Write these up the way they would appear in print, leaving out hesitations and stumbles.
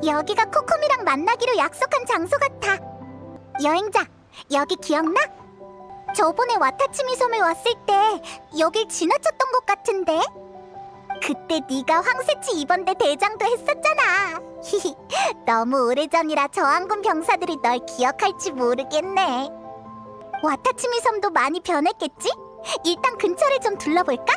여기가 코코미랑 만나기로 약속한 장소 같아. 여행자, 여기 기억나? 저번에 와타치미 섬에 왔을 때 여길 지나쳤던 것 같은데? 그때 네가 황새치 입원대 대장도 했었잖아. 히히, 너무 오래전이라 저항군 병사들이 널 기억할지 모르겠네. 와타치미 섬도 많이 변했겠지? 일단 근처를 좀 둘러볼까?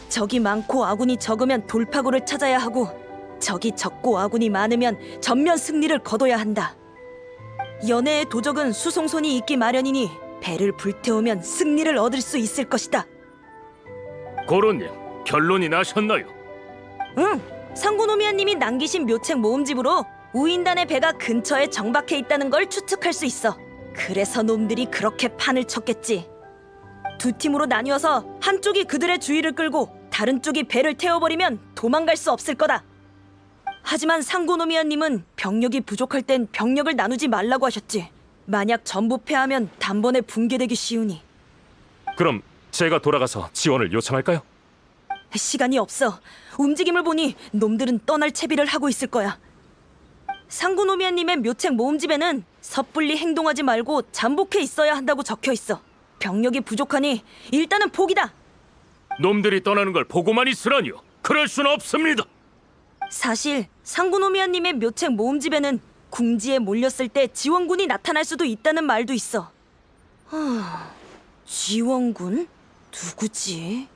적이 많고 아군이 적으면 돌파구를 찾아야 하고, 적이 적고 아군이 많으면 전면 승리를 거둬야 한다. 연애의 도적은 수송선이 있기 마련이니 배를 불태우면 승리를 얻을 수 있을 것이다. 고로님, 결론이 나셨나요? 응! 상고노미아님이 남기신 묘책 모음집으로 우인단의 배가 근처에 정박해 있다는 걸 추측할 수 있어. 그래서 놈들이 그렇게 판을 쳤겠지. 두 팀으로 나뉘어서 한쪽이 그들의 주의를 끌고 다른 쪽이 배를 태워버리면 도망갈 수 없을 거다. 하지만 상고노미아님은 병력이 부족할 땐 병력을 나누지 말라고 하셨지. 만약 전부 패하면 단번에 붕괴되기 쉬우니. 그럼 제가 돌아가서 지원을 요청할까요? 시간이 없어. 움직임을 보니 놈들은 떠날 채비를 하고 있을 거야. 상고노미아님의 묘책 모음집에는 섣불리 행동하지 말고 잠복해 있어야 한다고 적혀 있어. 병력이 부족하니 일단은 포기다. 놈들이 떠나는 걸 보고만 있으라니요. 그럴 순 없습니다. 사실 상고노미아님의 묘책 모음집에는 궁지에 몰렸을 때 지원군이 나타날 수도 있다는 말도 있어. 지원군? 누구지?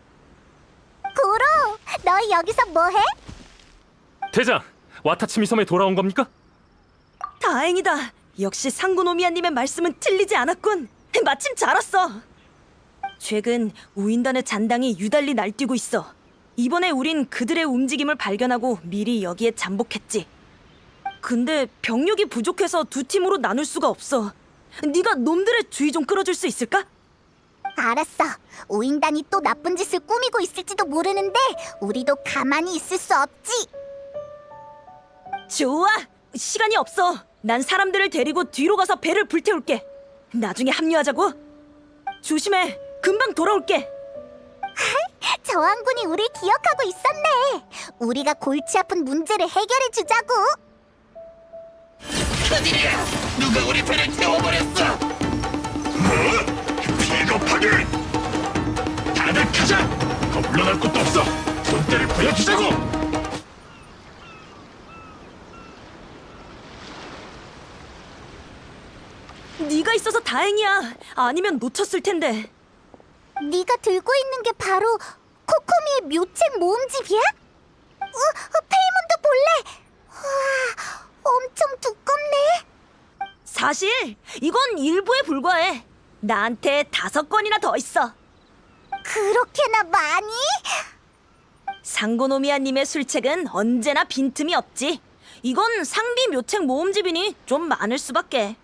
고로, 너희 여기서 뭐해? 대장, 와타치미 섬에 돌아온 겁니까? 다행이다. 역시 상고노미아님의 말씀은 틀리지 않았군. 마침 잘 왔어. 최근 우인단의 잔당이 유달리 날뛰고 있어. 이번에 우린 그들의 움직임을 발견하고 미리 여기에 잠복했지. 근데 병력이 부족해서 두 팀으로 나눌 수가 없어. 네가 놈들의 주의 좀 끌어줄 수 있을까? 알았어. 우인단이 또 나쁜 짓을 꾸미고 있을지도 모르는데 우리도 가만히 있을 수 없지. 좋아. 시간이 없어. 난 사람들을 데리고 뒤로 가서 배를 불태울게. 나중에 합류하자고. 조심해. 금방 돌아올게. 저항군이 우릴 기억하고 있었네. 우리가 골치 아픈 문제를 해결해 주자고. 큰일이야! 누가 우리 배를 태워버렸어! 뭐? 비겁하게! 다들 가자! 더 물러날 것도 없어! 본때를 보여주자고! 네가 있어서 다행이야. 아니면 놓쳤을 텐데. 네가 들고 있는 게 바로 코코미의 묘책 모음집이야? 페이몬도 볼래? 우와, 엄청 두껍네. 사실 이건 일부에 불과해. 나한테 5건이나 더 있어. 그렇게나 많이? 상고노미아님의 술책은 언제나 빈틈이 없지. 이건 상비 묘책 모음집이니 좀 많을 수밖에.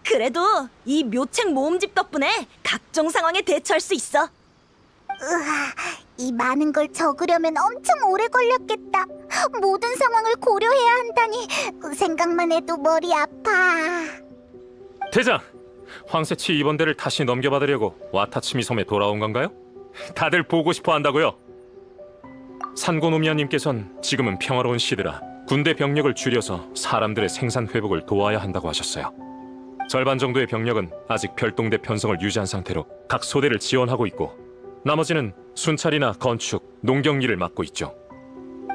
그래도 이 묘책 모음집 덕분에 각종 상황에 대처할 수 있어. 우와, 이 많은 걸 적으려면 엄청 오래 걸렸겠다. 모든 상황을 고려해야 한다니 생각만 해도 머리 아파. 대장, 황새치 입원대를 다시 넘겨받으려고 와타치미 섬에 돌아온 건가요? 다들 보고 싶어 한다고요? 산고노미아님께선 지금은 평화로운 시대라 군대 병력을 줄여서 사람들의 생산 회복을 도와야 한다고 하셨어요. 절반 정도의 병력은 아직 별동대 편성을 유지한 상태로 각 소대를 지원하고 있고, 나머지는 순찰이나 건축, 농경 일을 맡고 있죠.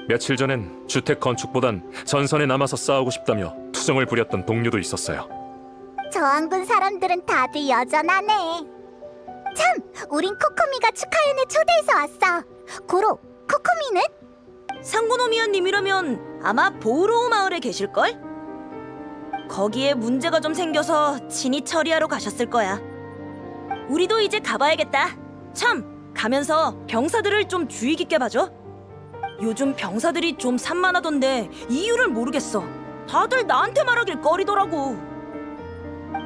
며칠 전엔 주택 건축보단 전선에 남아서 싸우고 싶다며 투정을 부렸던 동료도 있었어요. 저항군 사람들은 다들 여전하네. 참, 우린 코코미가 축하연에 초대해서 왔어. 고로, 코코미는? 상고노미아님이라면 아마 보우로우 마을에 계실걸? 거기에 문제가 좀 생겨서 친히 처리하러 가셨을 거야. 우리도 이제 가봐야겠다. 참, 가면서 병사들을 좀 주의 깊게 봐줘. 요즘 병사들이 좀 산만하던데 이유를 모르겠어. 다들 나한테 말하길 꺼리더라고.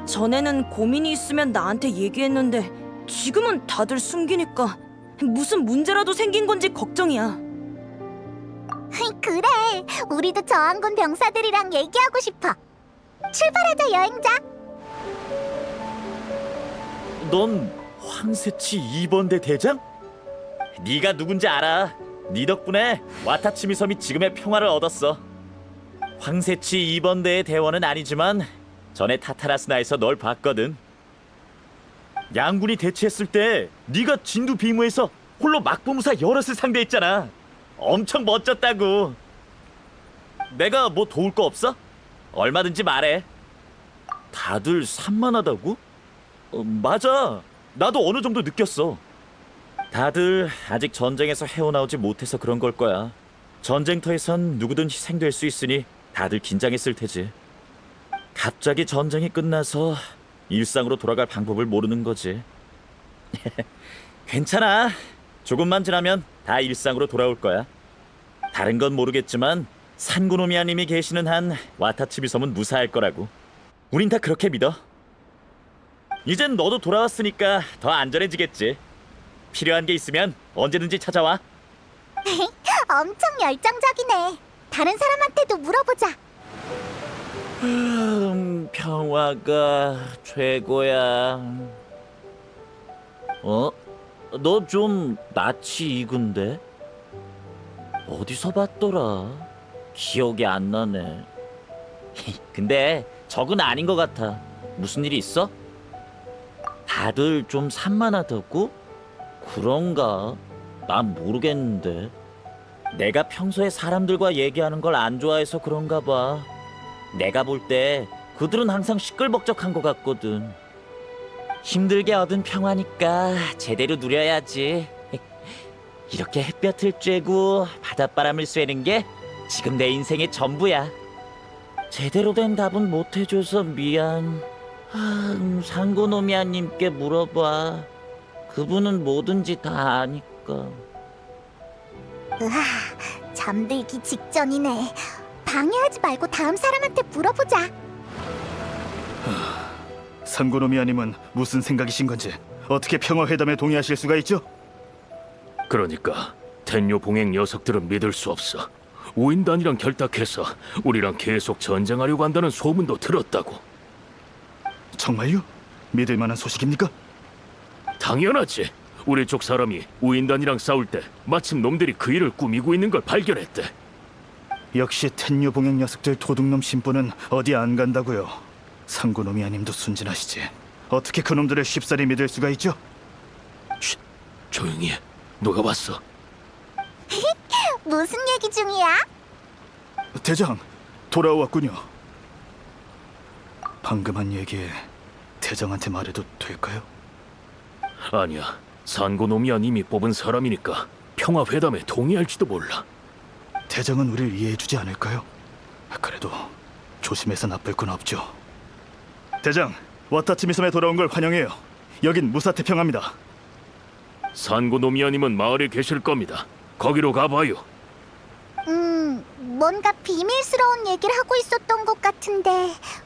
전에는 고민이 있으면 나한테 얘기했는데 지금은 다들 숨기니까 무슨 문제라도 생긴 건지 걱정이야. 그래, 우리도 저항군 병사들이랑 얘기하고 싶어. 출발하자, 여행자. 넌 황새치 2번대 대장? 네가 누군지 알아. 네 덕분에 와타치미 섬이 지금의 평화를 얻었어. 황새치 2번대의 대원은 아니지만 전에 타타라스나에서 널 봤거든. 양군이 대치했을 때 네가 진두 비무에서 홀로 막부무사 여럿을 상대했잖아. 엄청 멋졌다고. 내가 뭐 도울 거 없어? 얼마든지 말해. 다들 산만하다고? 맞아. 나도 어느 정도 느꼈어. 다들 아직 전쟁에서 헤어나오지 못해서 그런 걸 거야. 전쟁터에선 누구든 희생될 수 있으니 다들 긴장했을 테지. 갑자기 전쟁이 끝나서 일상으로 돌아갈 방법을 모르는 거지. 괜찮아. 조금만 지나면 다 일상으로 돌아올 거야. 다른 건 모르겠지만 산고노미아님이 계시는 한 와타치미 섬은 무사할 거라고. 우린 다 그렇게 믿어. 이젠 너도 돌아왔으니까 더 안전해지겠지. 필요한 게 있으면 언제든지 찾아와. 엄청 열정적이네. 다른 사람한테도 물어보자. 평화가 최고야. 너 좀 낯이 익은데? 어디서 봤더라? 기억이 안 나네. 근데 적은 아닌 것 같아. 무슨 일이 있어? 다들 좀 산만하다고? 그런가? 난 모르겠는데. 내가 평소에 사람들과 얘기하는 걸 안 좋아해서 그런가 봐. 내가 볼 때 그들은 항상 시끌벅적한 것 같거든. 힘들게 얻은 평화니까 제대로 누려야지. 이렇게 햇볕을 쬐고 바닷바람을 쐬는 게 지금 내 인생의 전부야. 제대로 된 답은 못 해줘서 미안. 상고노미아님께 물어봐. 그분은 뭐든지 다 아니까. 으아, 잠들기 직전이네. 방해하지 말고 다음 사람한테 물어보자. 상고노미아님은 무슨 생각이신 건지 어떻게 평화회담에 동의하실 수가 있죠? 그러니까 텐요 봉행 녀석들은 믿을 수 없어. 우인단이랑 결탁해서 우리랑 계속 전쟁하려고 한다는 소문도 들었다고. 정말요? 믿을 만한 소식입니까? 당연하지. 우리 쪽 사람이 우인단이랑 싸울 때 마침 놈들이 그 일을 꾸미고 있는 걸 발견했대. 역시 텐요 봉행 녀석들 도둑놈 심보는 어디 안 간다고요. 상고노미아님도 순진하시지. 어떻게 그놈들을 쉽사리 믿을 수가 있죠? 조용히 해. 누가 왔어? 무슨 얘기 중이야? 대장, 돌아왔군요. 방금 한 얘기 대장한테 말해도 될까요? 아니야. 산고노미아님이 뽑은 사람이니까 평화회담에 동의할지도 몰라. 대장은 우릴 이해해주지 않을까요? 그래도 조심해서 나쁠 건 없죠. 대장, 와타치미 섬에 돌아온 걸 환영해요. 여긴 무사태평합니다. 산고노미아님은 마을에 계실 겁니다. 거기로 가봐요. 뭔가 비밀스러운 얘기를 하고 있었던 것 같은데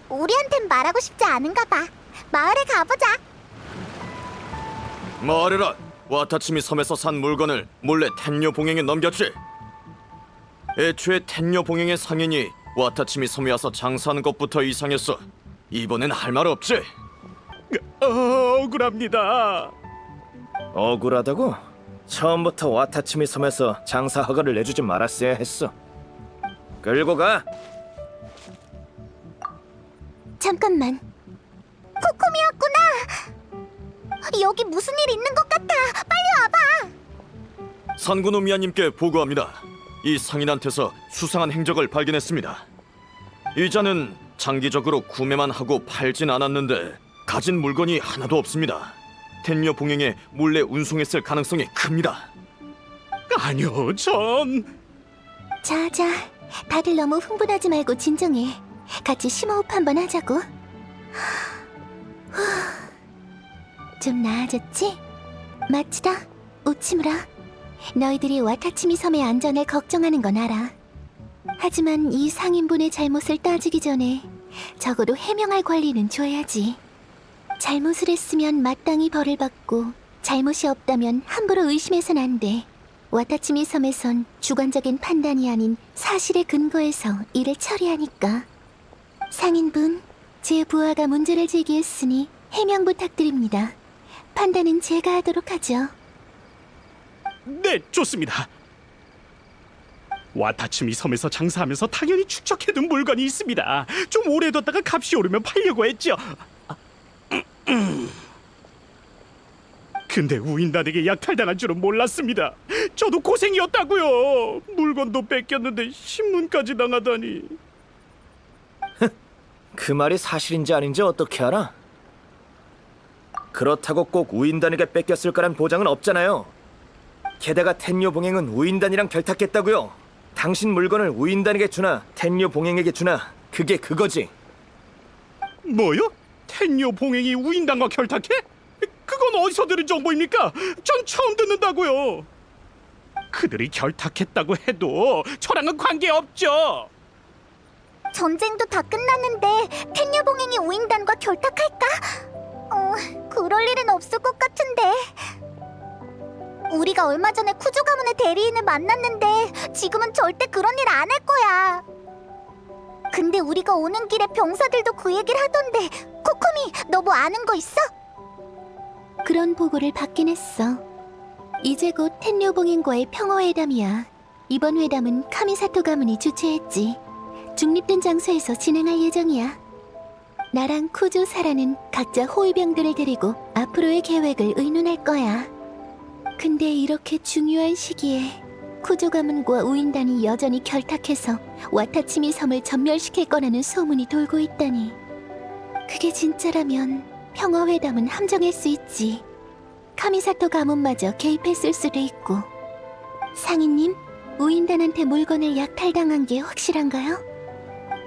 우리한텐 말하고 싶지 않은가 봐. 마을에 가보자. 말해라. 와타치미 섬에서 산 물건을 몰래 텐요 봉행에 넘겼지. 애초에 텐요 봉행의 상인이 와타치미 섬에 와서 장사하는 것부터 이상했어. 이번엔 할 말 없지? 억울합니다. 억울하다고? 처음부터 와타치미 섬에서 장사 허가를 내주지 말았어야 했어. 끌고 가. 잠깐만. 코코미였구나. 여기 무슨 일 있는 것 같아. 빨리 와봐. 산고노미아님께 보고합니다. 이 상인한테서 수상한 행적을 발견했습니다. 이자는 장기적으로 구매만 하고 팔진 않았는데 가진 물건이 하나도 없습니다. 텐요 봉행에 몰래 운송했을 가능성이 큽니다. 아니요, 전... 자자, 다들 너무 흥분하지 말고 진정해. 같이 심호흡 한번 하자고. 좀 나아졌지? 마치다, 우치무라. 너희들이 와타치미 섬의 안전을 걱정하는 건 알아. 하지만 이 상인분의 잘못을 따지기 전에 적어도 해명할 권리는 줘야지. 잘못을 했으면 마땅히 벌을 받고 잘못이 없다면 함부로 의심해선 안 돼. 와타치미 섬에선 주관적인 판단이 아닌 사실에 근거해서 일을 처리하니까. 상인분, 제 부하가 문제를 제기했으니 해명 부탁드립니다. 판단은 제가 하도록 하죠. 네, 좋습니다. 와타츠미 섬에서 장사하면서 당연히 축적해둔 물건이 있습니다. 좀 오래 뒀다가 값이 오르면 팔려고 했죠. 근데 우인단에게 약탈당할 줄은 몰랐습니다. 저도 고생이었다고요. 물건도 뺏겼는데 신문까지 당하다니. 그 말이 사실인지 아닌지 어떻게 알아? 그렇다고 꼭 우인단에게 뺏겼을 거란 보장은 없잖아요. 게다가 텐요 봉행은 우인단이랑 결탁했다고요. 당신 물건을 우인단에게 주나 텐요 봉행에게 주나 그게 그거지. 뭐요? 텐요 봉행이 우인단과 결탁해? 그건 어디서 들은 정보입니까? 전 처음 듣는다고요. 그들이 결탁했다고 해도 저랑은 관계없죠. 전쟁도 다 끝났는데 텐녀봉행이 우인단과 결탁할까? 그럴 일은 없을 것 같은데. 우리가 얼마 전에 쿠조 가문의 대리인을 만났는데 지금은 절대 그런 일 안 할 거야. 근데 우리가 오는 길에 병사들도 그 얘기를 하던데. 코코미, 너 뭐 아는 거 있어? 그런 보고를 받긴 했어. 이제 곧 텐뇨봉행과의 평화회담이야. 이번 회담은 카미사토 가문이 주최했지. 중립된 장소에서 진행할 예정이야. 나랑 쿠조 사라는 각자 호위병들을 데리고 앞으로의 계획을 의논할 거야. 근데 이렇게 중요한 시기에 쿠조 가문과 우인단이 여전히 결탁해서 와타치미 섬을 전멸시킬 거라는 소문이 돌고 있다니. 그게 진짜라면 평화회담은 함정일 수 있지. 카미사토 가문마저 개입했을 수도 있고. 상인님, 우인단한테 물건을 약탈당한 게 확실한가요?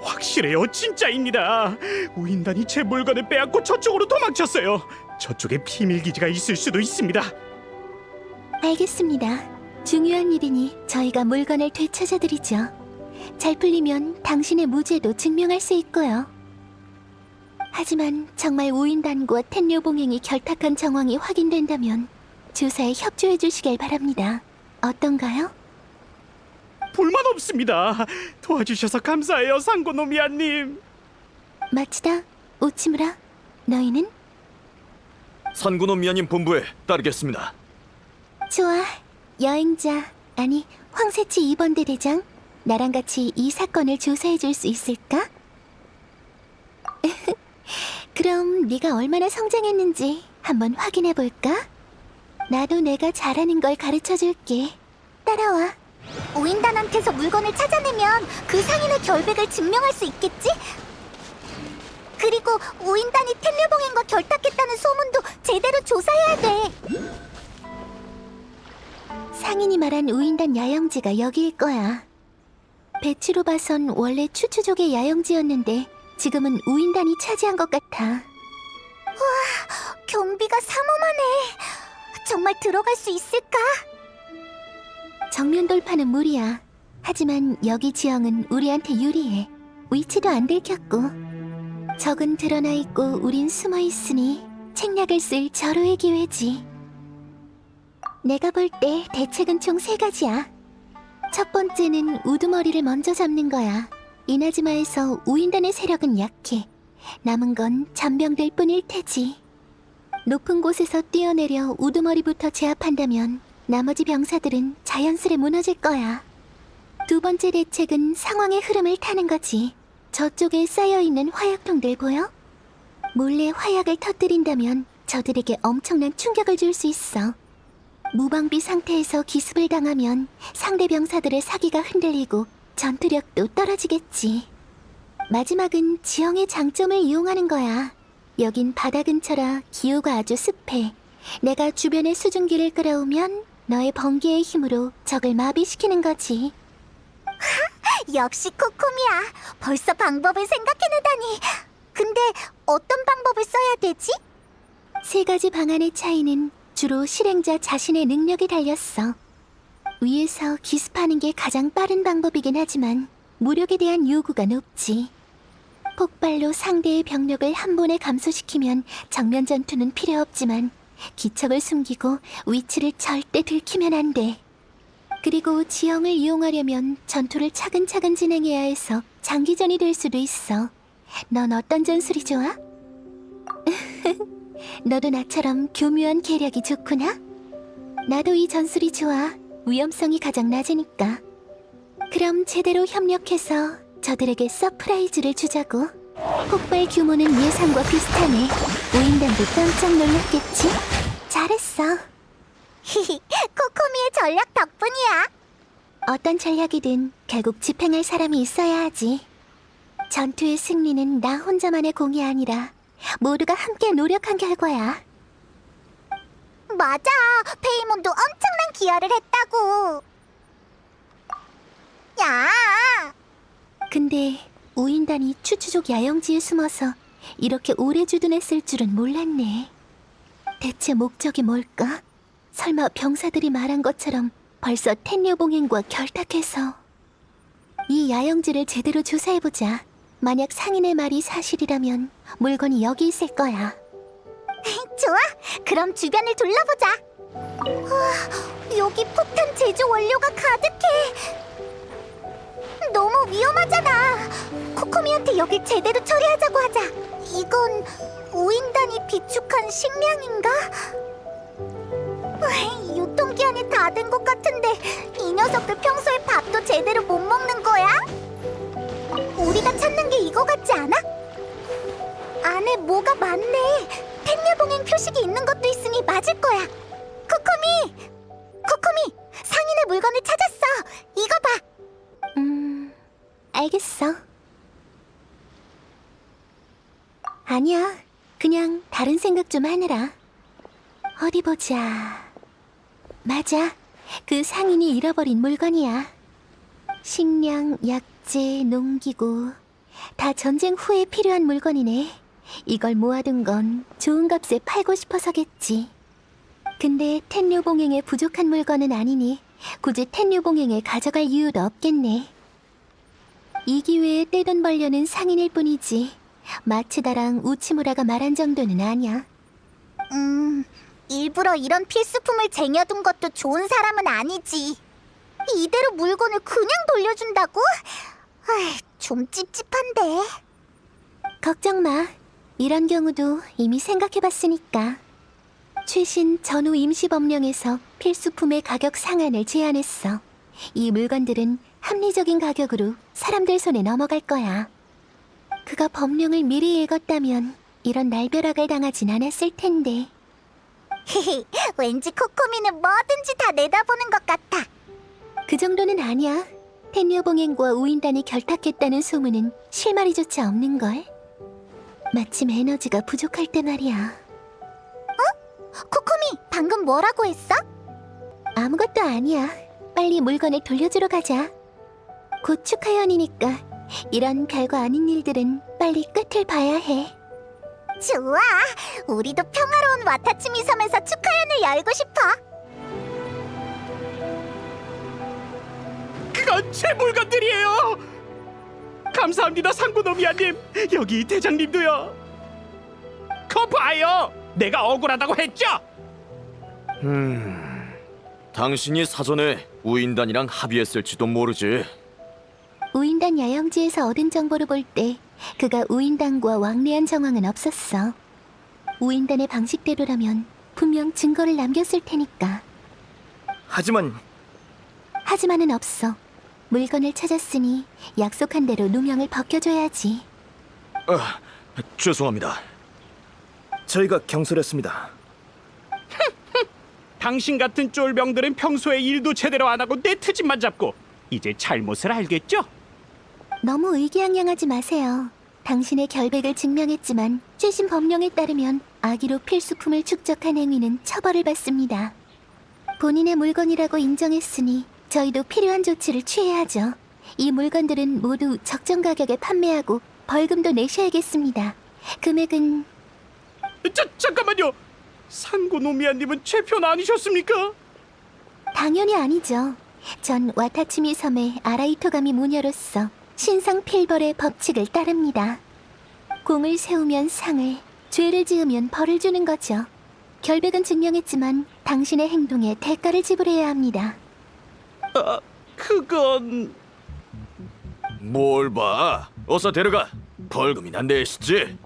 확실해요, 진짜입니다. 우인단이 제 물건을 빼앗고 저쪽으로 도망쳤어요. 저쪽에 비밀 기지가 있을 수도 있습니다. 알겠습니다. 중요한 일이니 저희가 물건을 되찾아드리죠. 잘 풀리면 당신의 무죄도 증명할 수 있고요. 하지만 정말 우인단과 텐뇨봉행이 결탁한 정황이 확인된다면 조사에 협조해 주시길 바랍니다. 어떤가요? 불만 없습니다. 도와주셔서 감사해요, 상고노미아님. 마치다, 오치무라, 너희는? 산구노미아님 본부에 따르겠습니다. 좋아, 여행자, 아니 황새치 2번대 대장, 나랑 같이 이 사건을 조사해 줄 수 있을까? 그럼 네가 얼마나 성장했는지 한번 확인해 볼까? 나도 내가 잘하는 걸 가르쳐 줄게. 따라와. 우인단한테서 물건을 찾아내면 그 상인의 결백을 증명할 수 있겠지? 그리고 우인단이 텐류봉행과 결탁했다는 소문도 제대로 조사해야 돼. 상인이 말한 우인단 야영지가 여기일 거야. 배치로 봐선 원래 추추족의 야영지였는데 지금은 우인단이 차지한 것 같아. 와, 경비가 삼엄하네. 정말 들어갈 수 있을까? 정면 돌파는 무리야. 하지만 여기 지형은 우리한테 유리해. 위치도 안 들켰고. 적은 드러나 있고 우린 숨어 있으니 책략을 쓸 절호의 기회지. 내가 볼 때 대책은 총 3가지야. 첫 번째는 우두머리를 먼저 잡는 거야. 이나즈마에서 우인단의 세력은 약해. 남은 건 잔병들 뿐일 테지. 높은 곳에서 뛰어내려 우두머리부터 제압한다면 나머지 병사들은 자연스레 무너질 거야. 두 번째 대책은 상황의 흐름을 타는 거지. 저쪽에 쌓여있는 화약통들 보여? 몰래 화약을 터뜨린다면 저들에게 엄청난 충격을 줄 수 있어. 무방비 상태에서 기습을 당하면 상대 병사들의 사기가 흔들리고 전투력도 떨어지겠지. 마지막은 지형의 장점을 이용하는 거야. 여긴 바다 근처라 기후가 아주 습해. 내가 주변에 수증기를 끌어오면 너의 번개의 힘으로 적을 마비시키는 거지. 역시 코코미야. 벌써 방법을 생각해내다니. 근데 어떤 방법을 써야 되지? 3가지 방안의 차이는 주로 실행자 자신의 능력에 달렸어. 위에서 기습하는 게 가장 빠른 방법이긴 하지만 무력에 대한 요구가 높지. 폭발로 상대의 병력을 한 번에 감소시키면 정면 전투는 필요 없지만 기척을 숨기고 위치를 절대 들키면 안 돼. 그리고 지형을 이용하려면 전투를 차근차근 진행해야 해서 장기전이 될 수도 있어. 넌 어떤 전술이 좋아? 너도 나처럼 교묘한 계략이 좋구나. 나도 이 전술이 좋아. 위험성이 가장 낮으니까. 그럼 제대로 협력해서 저들에게 서프라이즈를 주자고. 폭발 규모는 예상과 비슷하네. 우인단도 깜짝 놀랐겠지? 잘했어. 히히, 코코미의 전략 덕분이야. 어떤 전략이든 결국 집행할 사람이 있어야 하지. 전투의 승리는 나 혼자만의 공이 아니라 모두가 함께 노력한 결과야. 맞아. 페이몬도 엄청난 기여를 했다고. 야! 근데 우인단이 추추족 야영지에 숨어서 이렇게 오래 주둔했을 줄은 몰랐네. 대체 목적이 뭘까? 설마 병사들이 말한 것처럼 벌써 텐류봉행과 결탁해서. 이 야영지를 제대로 조사해보자. 만약 상인의 말이 사실이라면 물건이 여기 있을 거야. 좋아! 그럼 주변을 둘러보자. 여기 폭탄 제조 원료가 가득해. 너무 위험하잖아. 코코미한테 여길 제대로 처리하자고 하자. 이건 우인단이 비축한 식량인가? 유통기한이 다 된 것 같은데 이 녀석들 평소에 밥도 제대로 못 먹는 거야? 우리가 찾는 게 이거 같지 않아? 안에 뭐가 많네. 텐류봉행 표식이 있는 것도 있으니 맞을 거야. 코코미! 코코미! 상인의 물건을 찾았어. 이거 봐. 알겠어. 아니야. 그냥 다른 생각 좀 하느라. 어디 보자. 맞아. 그 상인이 잃어버린 물건이야. 식량, 약재, 농기구. 다 전쟁 후에 필요한 물건이네. 이걸 모아둔 건 좋은 값에 팔고 싶어서겠지. 근데 텐류봉행에 부족한 물건은 아니니 굳이 텐류봉행에 가져갈 이유도 없겠네. 이 기회에 떼돈 벌려는 상인일 뿐이지 마츠다랑 우치무라가 말한 정도는 아니야. 일부러 이런 필수품을 쟁여둔 것도 좋은 사람은 아니지. 이대로 물건을 그냥 돌려준다고? 좀 찝찝한데. 걱정 마. 이런 경우도 이미 생각해봤으니까. 최신 전후 임시법령에서 필수품의 가격 상한을 제한했어. 이 물건들은 합리적인 가격으로 사람들 손에 넘어갈 거야. 그가 법령을 미리 읽었다면 이런 날벼락을 당하진 않았을 텐데. 왠지 코코미는 뭐든지 다 내다보는 것 같아. 그 정도는 아니야. 텐류봉행과 우인단이 결탁했다는 소문은 실마리조차 없는걸. 마침 에너지가 부족할 때 말이야. 코코미, 방금 뭐라고 했어? 아무것도 아니야. 빨리 물건을 돌려주러 가자. 곧 축하연이니까 이런 별거 아닌 일들은 빨리 끝을 봐야 해. 좋아. 우리도 평화로운 와타치미 섬에서 축하연을 열고 싶어. 그건 제 물건들이에요. 감사합니다, 상구노미아님. 여기 대장님도요. 거 봐요. 내가 억울하다고 했죠? 당신이 사전에 우인단이랑 합의했을지도 모르지. 우인단 야영지에서 얻은 정보를 볼 때 그가 우인단과 왕래한 정황은 없었어. 우인단의 방식대로라면 분명 증거를 남겼을 테니까. 하지만은 없어. 물건을 찾았으니 약속한 대로 누명을 벗겨줘야지. 죄송합니다. 저희가 경솔했습니다. 당신 같은 쫄병들은 평소에 일도 제대로 안 하고 내 트집만 잡고 이제 잘못을 알겠죠? 너무 의기양양하지 마세요. 당신의 결백을 증명했지만 최신 법령에 따르면 악의로 필수품을 축적한 행위는 처벌을 받습니다. 본인의 물건이라고 인정했으니 저희도 필요한 조치를 취해야죠. 이 물건들은 모두 적정 가격에 판매하고 벌금도 내셔야겠습니다. 금액은... 잠깐만요. 상구노미아님은 제 편 아니셨습니까? 당연히 아니죠. 전 와타치미 섬의 아라이토가미 무녀로서 신상 필벌의 법칙을 따릅니다. 공을 세우면 상을, 죄를 지으면 벌을 주는 거죠. 결백은 증명했지만 당신의 행동에 대가를 지불해야 합니다. 그건... 뭘 봐. 어서 데려가. 벌금이나 내시지.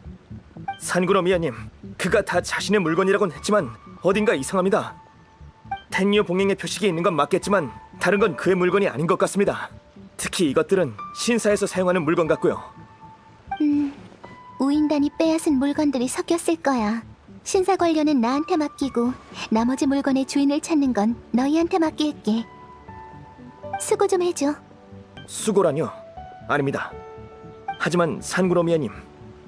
산구노미아님, 그가 다 자신의 물건이라곤 했지만 어딘가 이상합니다. 텐요 봉행의 표식이 있는 건 맞겠지만 다른 건 그의 물건이 아닌 것 같습니다. 특히 이것들은 신사에서 사용하는 물건 같고요. 우인단이 빼앗은 물건들이 섞였을 거야. 신사 관련은 나한테 맡기고 나머지 물건의 주인을 찾는 건 너희한테 맡길게. 수고 좀 해줘. 수고라뇨? 아닙니다. 하지만 산구로미아님,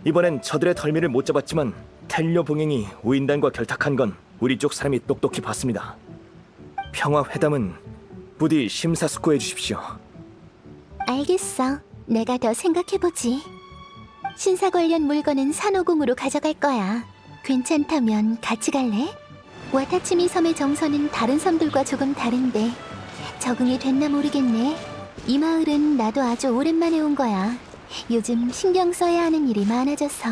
이번엔 저들의 덜미를 못 잡았지만 텐요 봉행이 우인단과 결탁한 건 우리 쪽 사람이 똑똑히 봤습니다. 평화회담은 부디 심사숙고해 주십시오. 알겠어. 내가 더 생각해보지. 신사 관련 물건은 산호궁으로 가져갈 거야. 괜찮다면 같이 갈래? 와타치미 섬의 정서는 다른 섬들과 조금 다른데 적응이 됐나 모르겠네. 이 마을은 나도 아주 오랜만에 온 거야. 요즘 신경 써야 하는 일이 많아져서.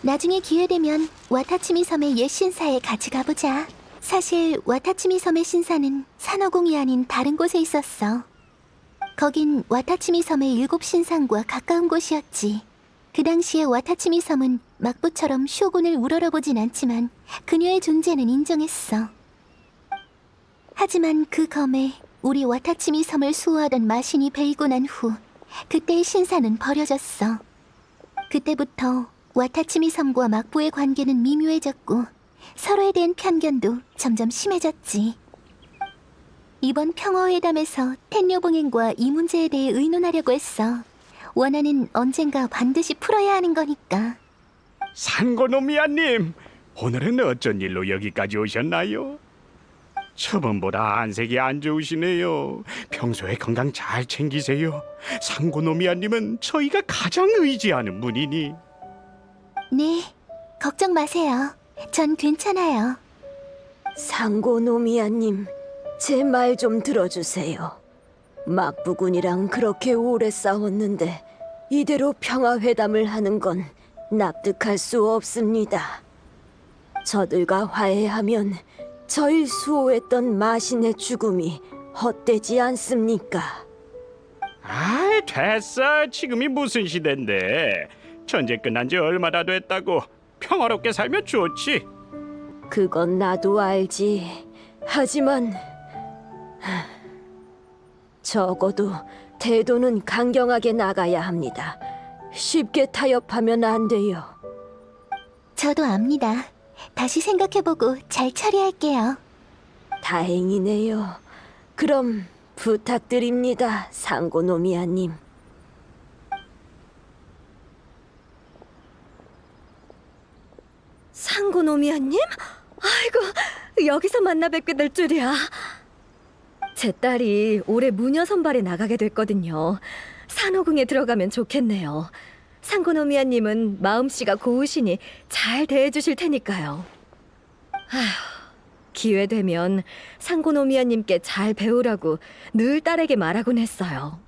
나중에 기회되면 와타치미 섬의 옛 신사에 같이 가보자. 사실 와타치미 섬의 신사는 산호궁이 아닌 다른 곳에 있었어. 거긴 와타치미 섬의 7 신상과 가까운 곳이었지. 그 당시에 와타치미 섬은 막부처럼 쇼군을 우러러보진 않지만 그녀의 존재는 인정했어. 하지만 그 검에 우리 와타치미 섬을 수호하던 마신이 베이고 난 후 그때의 신사는 버려졌어. 그때부터 와타치미 섬과 막부의 관계는 미묘해졌고 서로에 대한 편견도 점점 심해졌지. 이번 평화회담에서 텐요 봉행과 이 문제에 대해 의논하려고 했어. 원한은 언젠가 반드시 풀어야 하는 거니까. 상고노미아님, 오늘은 어쩐 일로 여기까지 오셨나요? 저번보다 안색이 안 좋으시네요. 평소에 건강 잘 챙기세요. 상고노미아님은 저희가 가장 의지하는 분이니. 네, 걱정 마세요. 전 괜찮아요. 상고노미아님, 제 말 좀 들어주세요. 막부군이랑 그렇게 오래 싸웠는데 이대로 평화회담을 하는 건 납득할 수 없습니다. 저들과 화해하면 저희 수호했던 마신의 죽음이 헛되지 않습니까? 아, 됐어. 지금이 무슨 시대인데. 전쟁 끝난 지 얼마나 됐다고. 평화롭게 살면 좋지. 그건 나도 알지. 하지만 적어도 태도는 강경하게 나가야 합니다. 쉽게 타협하면 안 돼요. 저도 압니다. 다시 생각해보고 잘 처리할게요. 다행이네요. 그럼 부탁드립니다, 상고노미아님. 상고노미아님? 아이고, 여기서 만나 뵙게 될 줄이야. 제 딸이 올해 무녀 선발에 나가게 됐거든요. 산호궁에 들어가면 좋겠네요. 상고노미아님은 마음씨가 고우시니 잘 대해주실 테니까요. 아휴, 기회 되면 상고노미아님께 잘 배우라고 늘 딸에게 말하곤 했어요.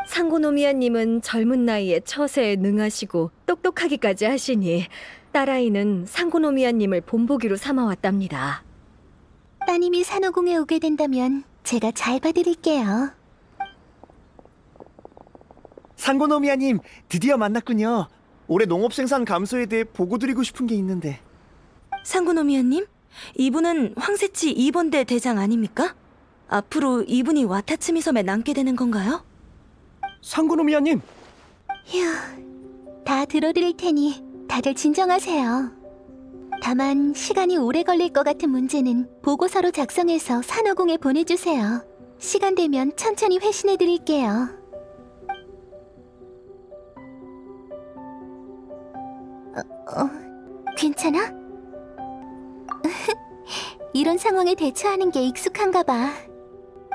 상고노미아님은 젊은 나이에 처세에 능하시고 똑똑하기까지 하시니 딸아이는 상고노미아님을 본보기로 삼아왔답니다. 따님이 산호궁에 오게 된다면 제가 잘 봐드릴게요. 상고노미아님, 드디어 만났군요. 올해 농업 생산 감소에 대해 보고드리고 싶은 게 있는데. 상고노미아님? 이분은 황새치 2번대 대장 아닙니까? 앞으로 이분이 와타츠미 섬에 남게 되는 건가요? 상고노미아님! 휴, 다 들어드릴 테니 다들 진정하세요. 다만 시간이 오래 걸릴 것 같은 문제는 보고서로 작성해서 산호궁에 보내주세요. 시간 되면 천천히 회신해드릴게요. 괜찮아? 이런 상황에 대처하는 게 익숙한가 봐.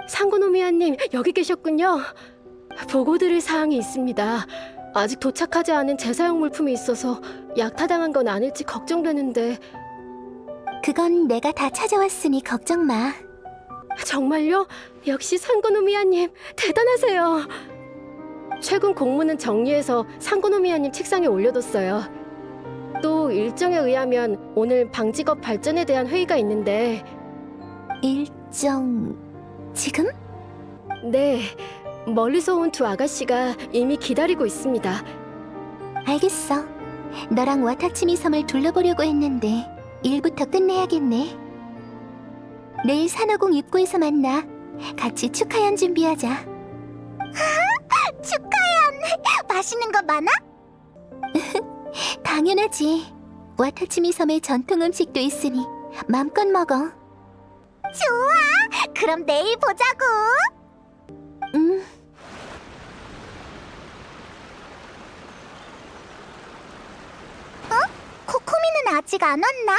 상고노미아님, 여기 계셨군요. 보고드릴 사항이 있습니다. 아직 도착하지 않은 재사용 물품이 있어서 약탈당한 건 아닐지 걱정되는데. 그건 내가 다 찾아왔으니 걱정 마. 정말요? 역시 상고노미아님, 대단하세요. 최근 공문은 정리해서 상고노미아님 책상에 올려뒀어요. 또 일정에 의하면 오늘 방직업 발전에 대한 회의가 있는데. 일정... 지금? 네, 멀리서 온 두 아가씨가 이미 기다리고 있습니다. 알겠어. 너랑 와타치미 섬을 둘러보려고 했는데 일부터 끝내야겠네. 내일 산호궁 입구에서 만나. 같이 축하연 준비하자. 축하연! 맛있는 거 많아? 당연하지. 와타치미 섬의 전통 음식도 있으니 마음껏 먹어. 좋아! 그럼 내일 보자고! 코코미는 아직 안 왔나?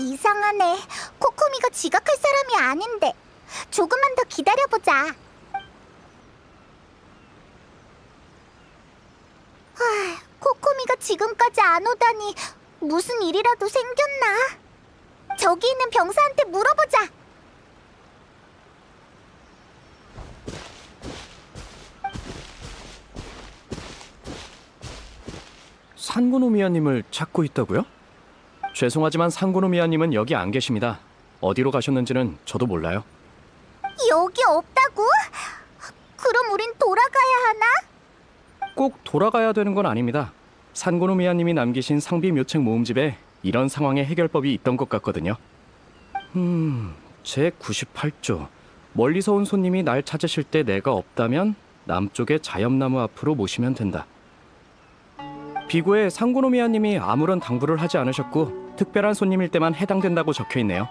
이상하네. 코코미가 지각할 사람이 아닌데. 조금만 더 기다려보자. 코코미가 지금까지 안 오다니 무슨 일이라도 생겼나? 저기 있는 병사한테 물어보자. 산고노미아님을 찾고 있다고요? 죄송하지만 산고노미아님은 여기 안 계십니다. 어디로 가셨는지는 저도 몰라요. 여기 없다고? 그럼 우린 돌아가야 하나? 꼭 돌아가야 되는 건 아닙니다. 산고노미아님이 남기신 상비 묘책 모음집에 이런 상황의 해결법이 있던 것 같거든요. 제 98조. 멀리서 온 손님이 날 찾으실 때 내가 없다면 남쪽의 자엽나무 앞으로 모시면 된다. 비고에 상고노미아님이 아무런 당부를 하지 않으셨고 특별한 손님일 때만 해당된다고 적혀있네요.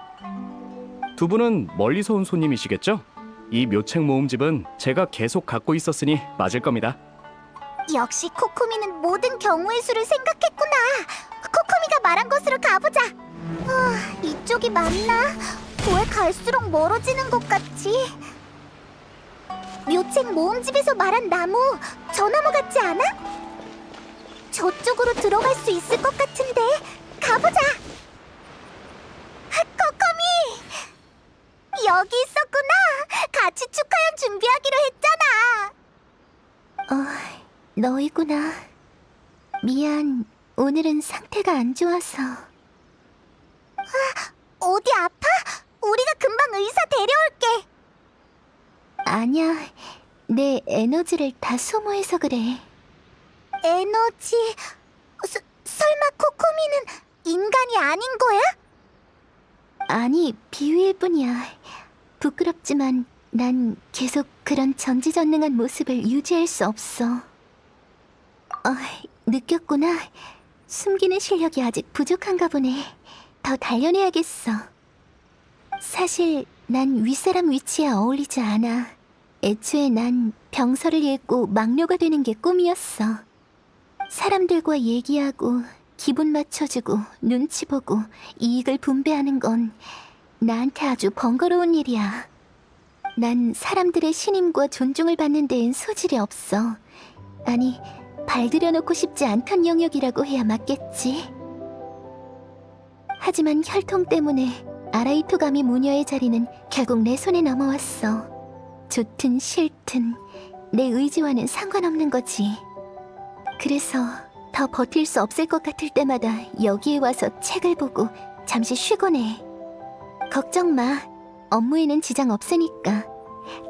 두 분은 멀리서 온 손님이시겠죠? 이 묘책 모음집은 제가 계속 갖고 있었으니 맞을 겁니다. 역시 코코미는 모든 경우의 수를 생각했구나. 코코미가 말한 곳으로 가보자. 이쪽이 맞나? 왜 갈수록 멀어지는 것 같지? 묘책 모음집에서 말한 나무, 저 나무 같지 않아? 저쪽으로 들어갈 수 있을 것 같은데 가보자. 코코미! 여기 있었구나. 같이 축하연 준비하기로 했잖아. 너희구나. 미안. 오늘은 상태가 안 좋아서. 어디 아파? 우리가 금방 의사 데려올게. 아니야. 내 에너지를 다 소모해서 그래. 에너지... 설마 코코미는 인간이 아닌 거야? 아니, 비유일 뿐이야. 부끄럽지만 난 계속 그런 전지전능한 모습을 유지할 수 없어. 느꼈구나. 숨기는 실력이 아직 부족한가 보네. 더 단련해야겠어. 사실 난 윗사람 위치에 어울리지 않아. 애초에 난 병서를 읽고 막료가 되는 게 꿈이었어. 사람들과 얘기하고 기분 맞춰주고 눈치 보고 이익을 분배하는 건 나한테 아주 번거로운 일이야. 난 사람들의 신임과 존중을 받는 데엔 소질이 없어. 아니, 발들여놓고 싶지 않던 영역이라고 해야 맞겠지. 하지만 혈통 때문에 아라이토가미 무녀의 자리는 결국 내 손에 넘어왔어. 좋든 싫든 내 의지와는 상관없는 거지. 그래서 더 버틸 수 없을 것 같을 때마다 여기에 와서 책을 보고 잠시 쉬곤 해. 걱정 마. 업무에는 지장 없으니까.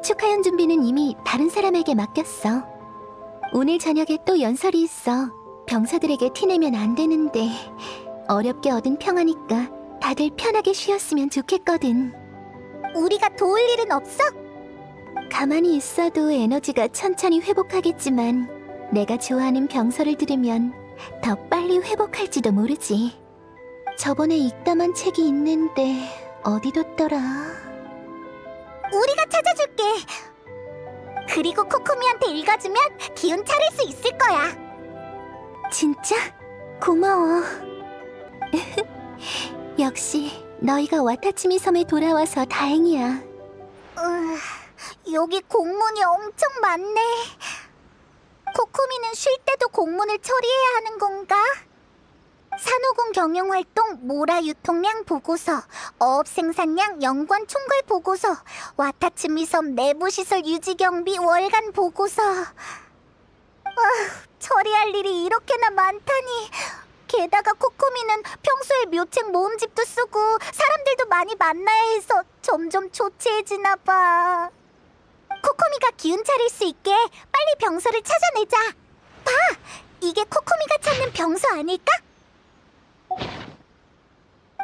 축하연 준비는 이미 다른 사람에게 맡겼어. 오늘 저녁에 또 연설이 있어. 병사들에게 티내면 안 되는데 어렵게 얻은 평화니까 다들 편하게 쉬었으면 좋겠거든. 우리가 도울 일은 없어? 가만히 있어도 에너지가 천천히 회복하겠지만 내가 좋아하는 병설을 들으면 더 빨리 회복할지도 모르지. 저번에 읽다만 책이 있는데 어디 뒀더라? 우리가 찾아줄게. 그리고 코코미한테 읽어주면 기운 차릴 수 있을 거야. 진짜? 고마워. 역시 너희가 와타치미 섬에 돌아와서 다행이야. 여기 공문이 엄청 많네. 코코미는 쉴 때도 공문을 처리해야 하는 건가? 산호군 경영활동 모라 유통량 보고서, 어업 생산량 연관 총괄 보고서, 와타츠미 섬 내부시설 유지 경비 월간 보고서. 처리할 일이 이렇게나 많다니. 게다가 코코미는 평소에 묘책 모음집도 쓰고 사람들도 많이 만나야 해서 점점 초췌해지나 봐. 코코미가 기운 차릴 수 있게 빨리 병서를 찾아내자. 봐! 이게 코코미가 찾는 코코미는 병서 아닐까?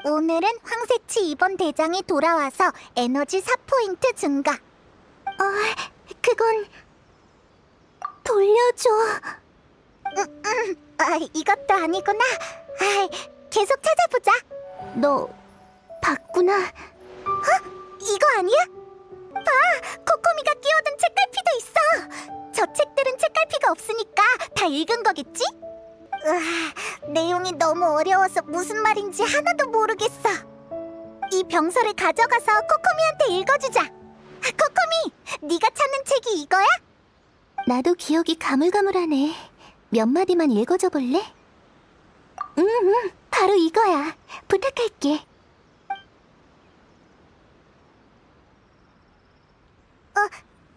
오늘은 황새치 2번 대장이 돌아와서 에너지 4포인트 증가. 그건 돌려줘. 이것도 아니구나. 계속 찾아보자. 너 봤구나. 이거 아니야? 봐, 코코미가 끼워둔 책갈피도 있어. 저 책들은 책갈피가 없으니까 다 읽은 거겠지? 내용이 너무 어려워서 무슨 말인지 하나도 모르겠어. 이 병서를 가져가서 코코미한테 읽어주자. 코코미, 네가 찾는 책이 이거야? 나도 기억이 가물가물하네. 몇 마디만 읽어줘 볼래? 바로 이거야. 부탁할게.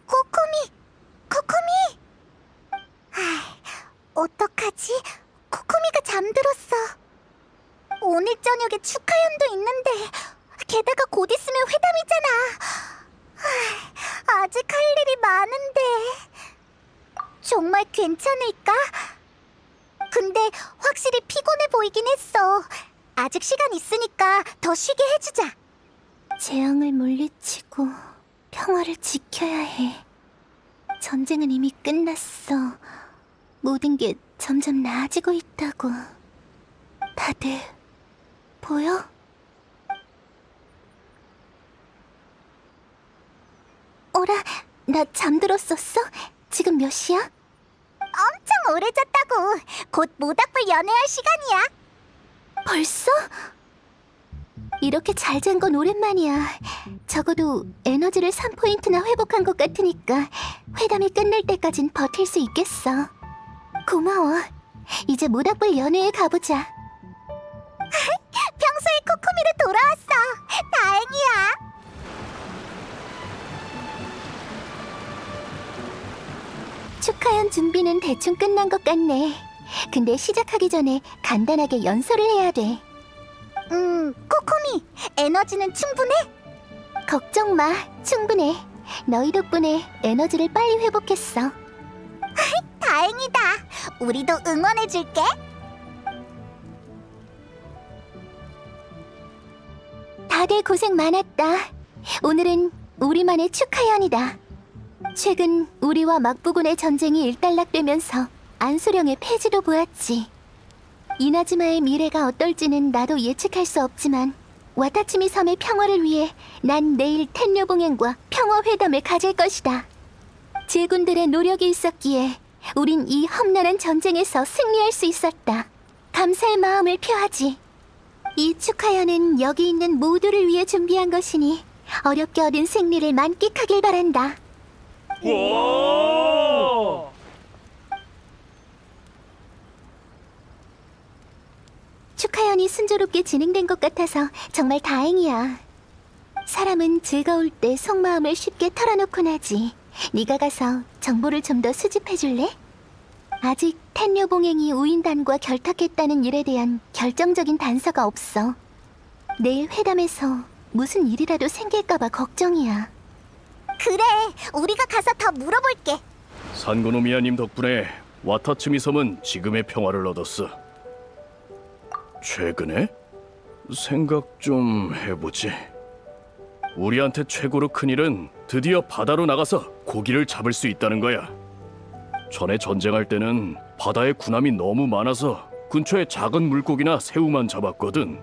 코코미! 어떡하지? 코코미가 잠들었어. 오늘 저녁에 축하연도 있는데, 게다가 곧 있으면 회담이잖아. 아직 할 일이 많은데. 정말 괜찮을까? 근데 확실히 피곤해 보이긴 했어. 아직 시간 있으니까 더 쉬게 해주자. 재앙을 물리치고 평화를 지켜야 해. 전쟁은 이미 끝났어. 모든 게 점점 나아지고 있다고. 다들 보여? 오라, 나 잠들었었어? 지금 몇 시야? 엄청 오래 잤다고. 곧 모닥불 연애할 시간이야. 벌써? 이렇게 잘 잔 건 오랜만이야. 적어도 에너지를 3포인트나 회복한 것 같으니까 회담이 끝날 때까진 버틸 수 있겠어. 고마워. 이제 모닥불 연회에 가보자. 평소에 코코미로 돌아왔어. 다행이야. 축하연 준비는 대충 끝난 것 같네. 근데 시작하기 전에 간단하게 연설을 해야 돼. 코코미, 에너지는 충분해? 걱정 마, 충분해. 너희 덕분에 에너지를 빨리 회복했어. 다행이다. 우리도 응원해줄게. 다들 고생 많았다. 오늘은 우리만의 축하연이다. 최근 우리와 막부군의 전쟁이 일단락되면서 안수령의 폐지도 보았지. 이나즈마의 미래가 어떨지는 나도 예측할 수 없지만 와타치미 섬의 평화를 위해 난 내일 텐뇨봉행과 평화회담을 가질 것이다. 제군들의 노력이 있었기에 우린 이 험난한 전쟁에서 승리할 수 있었다. 감사의 마음을 표하지. 이 축하연은 여기 있는 모두를 위해 준비한 것이니 어렵게 얻은 승리를 만끽하길 바란다. 축하연이 순조롭게 진행된 것 같아서 정말 다행이야. 사람은 즐거울 때 속마음을 쉽게 털어놓곤 하지. 네가 가서 정보를 좀 더 수집해줄래? 아직 텐뇨봉행이 우인단과 결탁했다는 일에 대한 결정적인 단서가 없어. 내일 회담에서 무슨 일이라도 생길까봐 걱정이야. 그래, 우리가 가서 더 물어볼게. 산고노미아님 덕분에 와타츠미 섬은 지금의 평화를 얻었어. 최근에? 생각 좀 해보지. 우리한테 최고로 큰 일은 드디어 바다로 나가서 고기를 잡을 수 있다는 거야. 전에 전쟁할 때는 바다에 군함이 너무 많아서 근처에 작은 물고기나 새우만 잡았거든.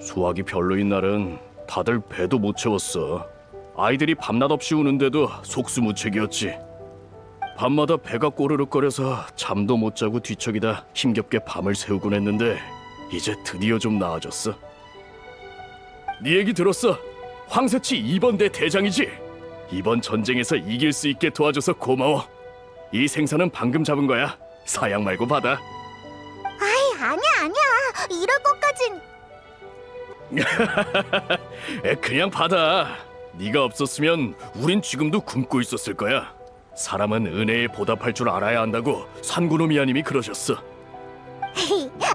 수확이 별로인 날은 다들 배도 못 채웠어. 아이들이 밤낮 없이 우는데도 속수무책이었지. 밤마다 배가 꼬르륵거려서 잠도 못 자고 뒤척이다 힘겹게 밤을 새우곤 했는데 이제 드디어 좀 나아졌어. 네 얘기 들었어. 황새치 2번 대 대장이지? 이번 전쟁에서 이길 수 있게 도와줘서 고마워. 이 생선은 방금 잡은 거야. 사양 말고 받아. 아니야. 이럴 것까진. 그냥 받아. 네가 없었으면 우린 지금도 굶고 있었을 거야. 사람은 은혜에 보답할 줄 알아야 한다고 산고노미아님이 그러셨어.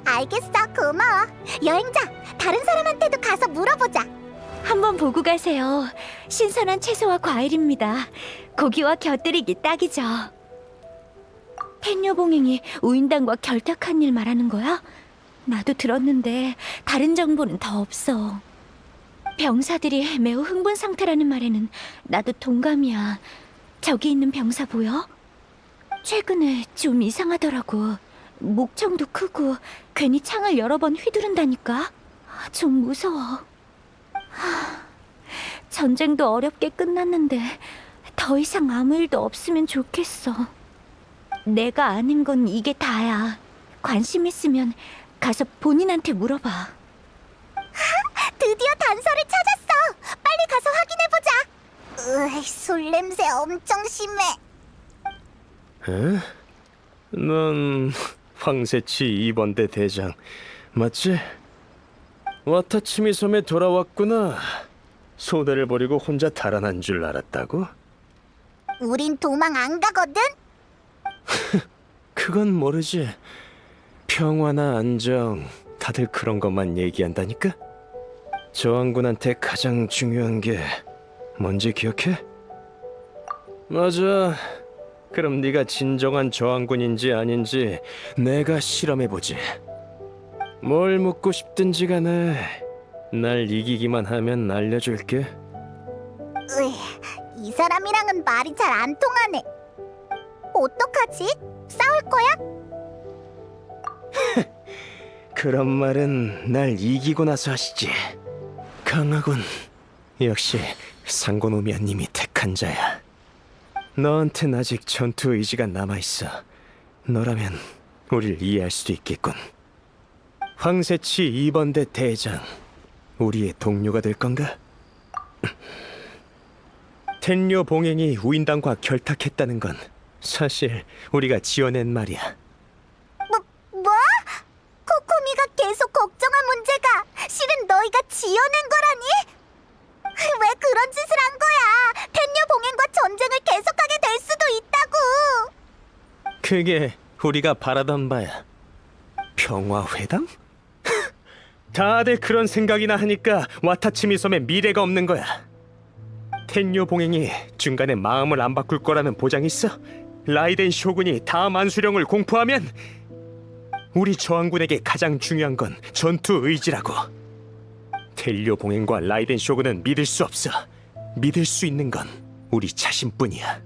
알겠어, 고마워. 여행자, 다른 사람한테도 가서 물어보자. 한번 보고 가세요. 신선한 채소와 과일입니다. 고기와 곁들이기 딱이죠. 텐녀봉행이 우인단과 결탁한 일 말하는 거야? 나도 들었는데 다른 정보는 더 없어. 병사들이 매우 흥분 상태라는 말에는 나도 동감이야. 저기 있는 병사 보여? 최근에 좀 이상하더라고. 목청도 크고 괜히 창을 여러 번 휘두른다니까. 좀 무서워. 전쟁도 어렵게 끝났는데 더 이상 아무 일도 없으면 좋겠어. 내가 아는 건 이게 다야. 관심 있으면 가서 본인한테 물어봐. 드디어 단서를 찾았어. 빨리 가서 확인해보자. 술 냄새 엄청 심해. 에? 넌 황새치 2번대 대장 맞지? 와타치미 섬에 돌아왔구나. 소대를 버리고 혼자 달아난 줄 알았다고? 우린 도망 안 가거든? 그건 모르지. 평화나 안정 다들 그런 것만 얘기한다니까? 저항군한테 가장 중요한 게 뭔지 기억해? 맞아. 그럼 네가 진정한 저항군인지 아닌지 내가 실험해보지. 뭘 묻고 싶든지 간에 날 이기기만 하면 알려줄게. 이 사람이랑은 말이 잘 안 통하네. 어떡하지? 싸울 거야? 그런 말은 날 이기고 나서 하시지. 강하군. 역시 상고노미아님이 택한 자야. 너한텐 아직 전투 의지가 남아있어. 너라면 우릴 이해할 수도 있겠군. 황새치 2번대 대장, 우리의 동료가 될 건가? 텐료 봉행이 우인단과 결탁했다는 건 사실 우리가 지어낸 말이야. 뭐? 코코미가 계속 걱정한 문제가 실은 너희가 지어낸 거라니? 왜 그런 짓을 한 거야? 텐녀 봉행과 전쟁을 계속하게 될 수도 있다고. 그게 우리가 바라던 바야. 평화회담? 다들 그런 생각이나 하니까 와타치미 섬에 미래가 없는 거야. 텐요 봉행이 중간에 마음을 안 바꿀 거라는 보장이 있어? 라이덴 쇼군이 다음 안수령을 공포하면 우리 저항군에게 가장 중요한 건 전투 의지라고. 텔료 봉행과 라이덴 쇼군은 믿을 수 없어. 믿을 수 있는 건 우리 자신뿐이야.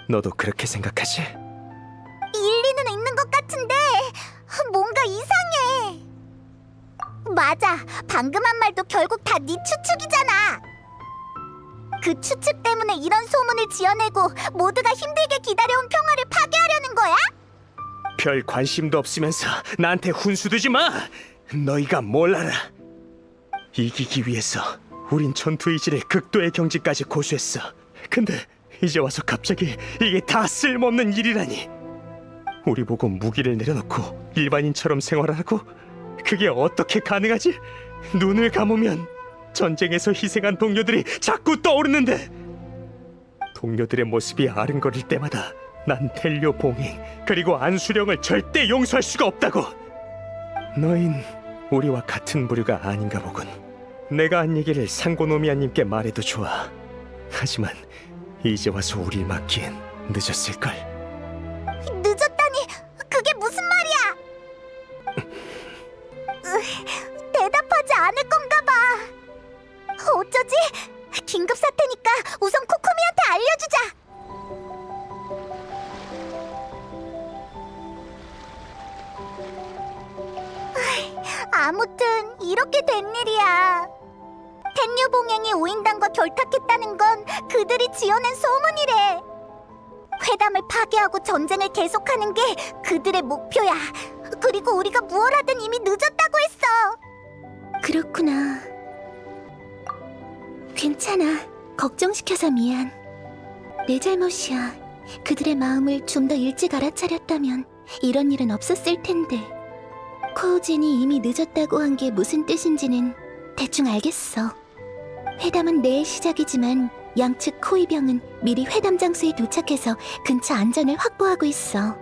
너도 그렇게 생각하지? 일리는 있는 것 같은데 뭔가 이상해. 맞아. 방금 한 말도 결국 다 네 추측이잖아. 그 추측 때문에 이런 소문을 지어내고 모두가 힘들게 기다려온 평화를 파괴하려는 거야? 별 관심도 없으면서 나한테 훈수 두지 마! 너희가 뭘 알아? 이기기 위해서 우린 전투 의지를 극도의 경지까지 고수했어. 근데 이제 와서 갑자기 이게 다 쓸모없는 일이라니. 우리 보고 무기를 내려놓고 일반인처럼 생활하라고? 그게 어떻게 가능하지? 눈을 감으면 전쟁에서 희생한 동료들이 자꾸 떠오르는데, 동료들의 모습이 아른거릴 때마다 난 텔료 봉행 그리고 안수령을 절대 용서할 수가 없다고. 너흰 우리와 같은 부류가 아닌가 보군. 내가 한 얘기를 상고노미아님께 말해도 좋아. 하지만 이제 와서 우릴 맡기엔 늦었을걸. 늦었다니 그게 무슨 말이야? 대답하지 않을 건가 봐. 어쩌지? 긴급 사태니까 우선 코코미한테 알려주자. 아무튼 이렇게 된 일이야. 텐류 봉행이 오인단과 결탁했다는 건 그들이 지어낸 소문이래. 회담을 파괴하고 전쟁을 계속하는 게 그들의 목표야. 그리고 우리가 무얼 하든 이미 늦었다고 했어. 그렇구나. 괜찮아. 걱정시켜서 미안. 내 잘못이야. 그들의 마음을 좀 더 일찍 알아차렸다면 이런 일은 없었을 텐데. 코우진이 이미 늦었다고 한 게 무슨 뜻인지는 대충 알겠어. 회담은 내일 시작이지만 양측 호위병은 미리 회담 장소에 도착해서 근처 안전을 확보하고 있어.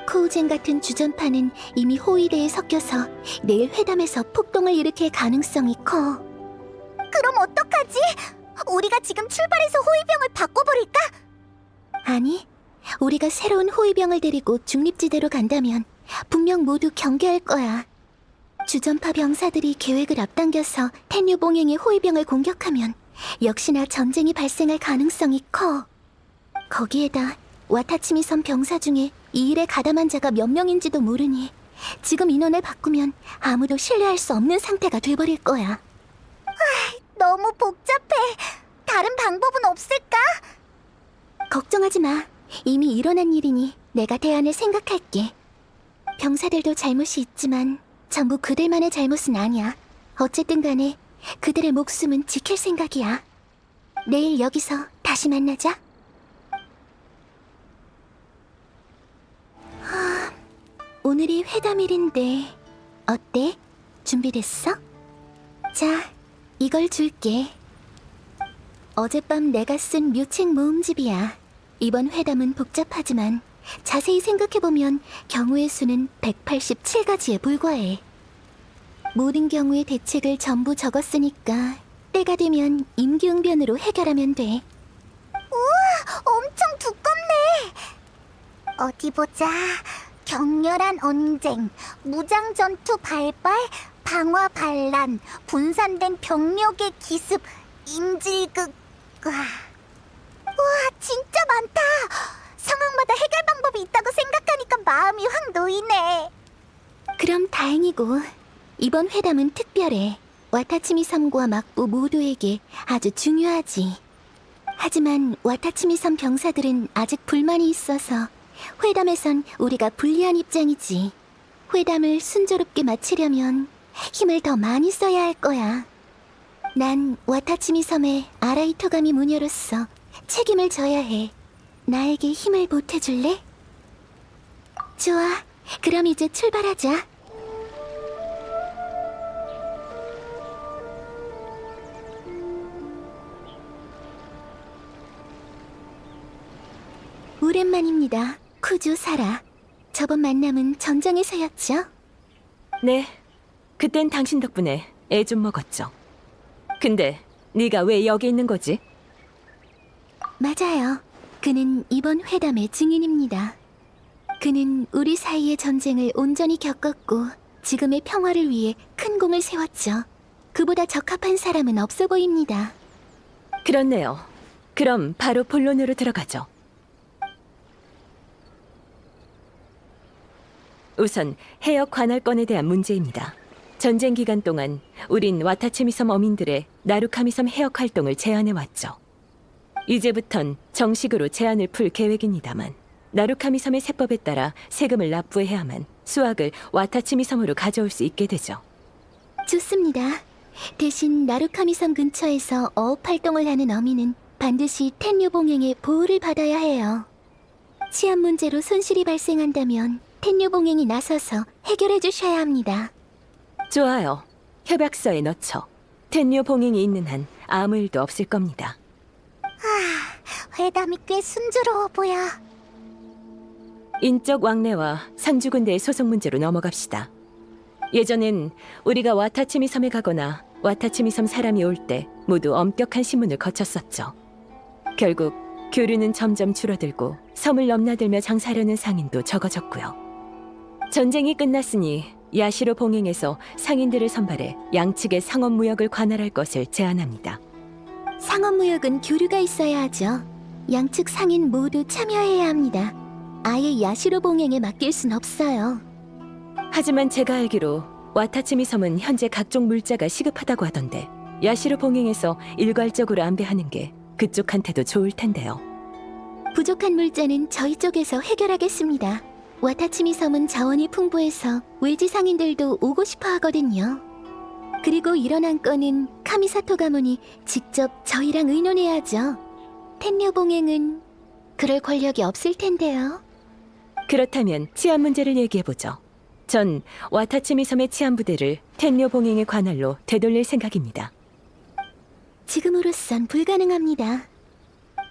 코우젠 같은 주전파는 이미 호위대에 섞여서 내일 회담에서 폭동을 일으킬 가능성이 커. 그럼 어떡하지? 우리가 지금 출발해서 호위병을 바꿔버릴까? 아니, 우리가 새로운 호위병을 데리고 중립지대로 간다면 분명 모두 경계할 거야. 주전파 병사들이 계획을 앞당겨서 텐류봉행의 호위병을 공격하면 역시나 전쟁이 발생할 가능성이 커. 거기에다 와타치미 섬 병사 중에 이 일에 가담한 자가 몇 명인지도 모르니 지금 인원을 바꾸면 아무도 신뢰할 수 없는 상태가 돼버릴 거야. 너무 복잡해. 다른 방법은 없을까? 걱정하지 마. 이미 일어난 일이니 내가 대안을 생각할게. 병사들도 잘못이 있지만 전부 그들만의 잘못은 아니야. 어쨌든 간에 그들의 목숨은 지킬 생각이야. 내일 여기서 다시 만나자. 오늘이 회담일인데 어때? 준비됐어? 자, 이걸 줄게. 어젯밤 내가 쓴 묘책 모음집이야. 이번 회담은 복잡하지만 자세히 생각해보면 경우의 수는 187가지에 불과해. 모든 경우의 대책을 전부 적었으니까 때가 되면 임기응변으로 해결하면 돼. 우와, 엄청 두껍네. 어디 보자. 격렬한 언쟁, 무장 전투 발발, 방화 반란, 분산된 병력의 기습, 인질극. 우와, 진짜 많다. 상황마다 해결 방법이 있다고 생각하니까 마음이 확 놓이네. 그럼 다행이고, 이번 회담은 특별해. 와타치미 섬과 막부 모두에게 아주 중요하지. 하지만 와타치미 섬 병사들은 아직 불만이 있어서 회담에선 우리가 불리한 입장이지. 회담을 순조롭게 마치려면 힘을 더 많이 써야 할 거야. 난 와타치미 섬의 아라이토가미 무녀로서 책임을 져야 해. 나에게 힘을 보태줄래? 좋아. 그럼 이제 출발하자. 오랜만입니다. 쿠주 사라. 저번 만남은 전장에서였죠? 네, 그땐 당신 덕분에 애 좀 먹었죠. 근데 네가 왜 여기 있는 거지? 맞아요. 그는 이번 회담의 증인입니다. 그는 우리 사이의 전쟁을 온전히 겪었고 지금의 평화를 위해 큰 공을 세웠죠. 그보다 적합한 사람은 없어 보입니다. 그렇네요. 그럼 바로 본론으로 들어가죠. 우선 해역 관할권에 대한 문제입니다. 전쟁 기간 동안 우린 와타치미 섬 어민들의 나루카미 섬 해역 활동을 제한해왔죠. 이제부턴 정식으로 제한을 풀 계획입니다만 나루카미 섬의 세법에 따라 세금을 납부해야만 수확을 와타치미 섬으로 가져올 수 있게 되죠. 좋습니다. 대신 나루카미 섬 근처에서 어업 활동을 하는 어민은 반드시 텐류봉행의 보호를 받아야 해요. 치안 문제로 손실이 발생한다면 텐류봉행이 나서서 해결해 주셔야 합니다. 좋아요. 협약서에 넣죠. 텐류 봉행이 있는 한 아무 일도 없을 겁니다. 회담이 꽤 순조로워 보여. 인적 왕래와 상주군대의 소송 문제로 넘어갑시다. 예전엔 우리가 와타치미 섬에 가거나 와타치미 섬 사람이 올 때 모두 엄격한 신문을 거쳤었죠. 결국 교류는 점점 줄어들고 섬을 넘나들며 장사하려는 상인도 적어졌고요. 전쟁이 끝났으니 야시로 봉행에서 상인들을 선발해 양측의 상업무역을 관할할 것을 제안합니다. 상업무역은 교류가 있어야 하죠. 양측 상인 모두 참여해야 합니다. 아예 야시로 봉행에 맡길 순 없어요. 하지만 제가 알기로 와타치미 섬은 현재 각종 물자가 시급하다고 하던데 야시로 봉행에서 일괄적으로 안배하는 게 그쪽한테도 좋을 텐데요. 부족한 물자는 저희 쪽에서 해결하겠습니다. 와타치미 섬은 자원이 풍부해서 외지 상인들도 오고 싶어 하거든요. 그리고 일어난 건은 카미사토 가문이 직접 저희랑 의논해야죠. 텐류 봉행은 그럴 권력이 없을 텐데요. 그렇다면 치안 문제를 얘기해보죠. 전 와타치미 섬의 치안 부대를 텐류 봉행의 관할로 되돌릴 생각입니다. 지금으로선 불가능합니다.